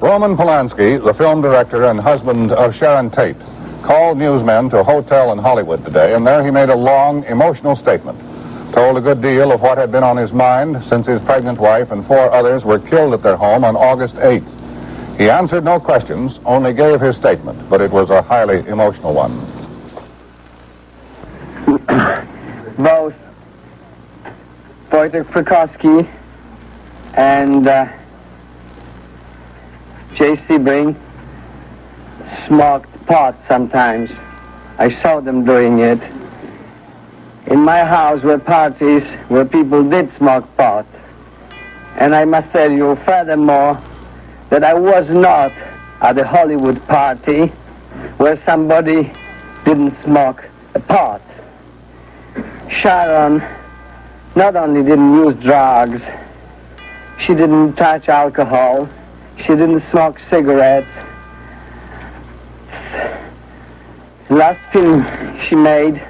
Roman Polanski, the film director and husband of Sharon Tate, called newsmen to a hotel in Hollywood today, and there he made a long, emotional statement, told a good deal of what had been on his mind since his pregnant wife and 4 others were killed at their home on August 8th. He answered no questions, only gave his statement, but it was a highly emotional one. Both Wojtek Frykowski and Jay Sebring smoked pot sometimes. I saw them doing it. In my house were parties where people did smoke pot. And I must tell you furthermore that I was not at a Hollywood party where somebody didn't smoke a pot. Sharon not only didn't use drugs, she didn't touch alcohol, she didn't smoke cigarettes. The last film she made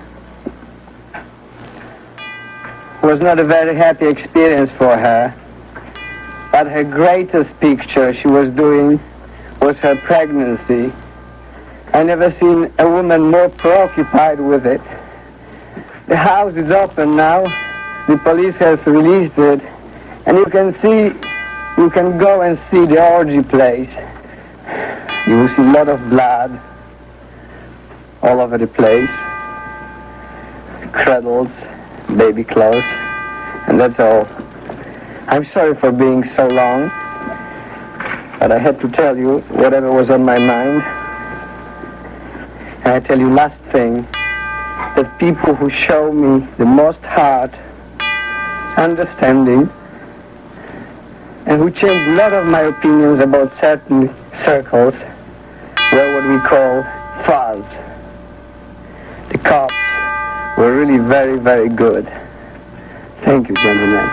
was not a very happy experience for her, but her greatest picture she was doing was her pregnancy. I never seen a woman more preoccupied with it. The house is open now, the police has released it, and you can go and see the orgy place. You will see a lot of blood all over the place, cradles, baby clothes, and that's all. I'm sorry for being so long, but I had to tell you whatever was on my mind. And I tell you last thing, that people who show me the most heart, understanding, and who changed a lot of my opinions about certain circles were what we call fuzz. The cops were really very, very good. Thank you, gentlemen.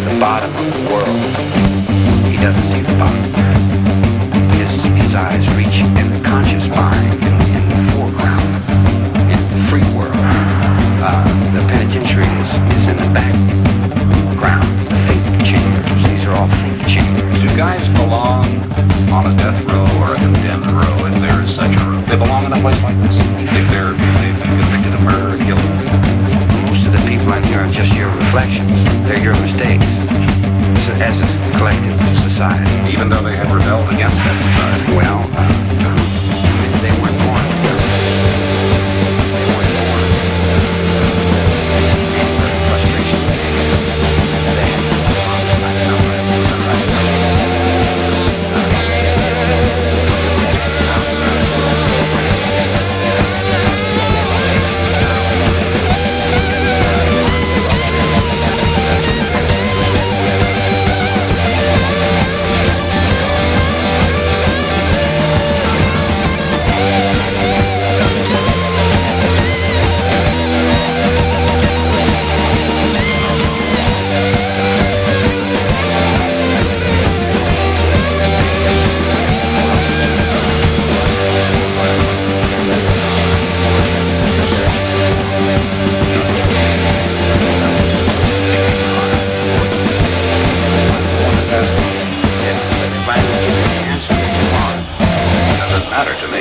the bottom of the world. He doesn't see the bottom. His eyes reach in the conscious mind, in the foreground, in the free world. The penitentiary is in the background, the think chambers. These are all think chambers. Do guys belong on a death row or a condemned row, if there is such a row? They belong in a place like this? If they've convicted of murder or guilty? Most of the people in here are just your reflections. They're your mistakes. So as a collective society. Even though they had rebelled against that society? Well, they weren't born. They weren't born. Anger and frustration. They had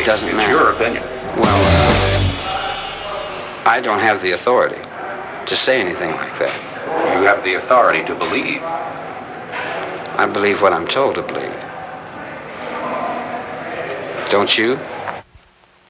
Doesn't matter. It's your opinion. Well, I don't have the authority to say anything like that. You have the authority to believe. I believe what I'm told to believe. Don't you?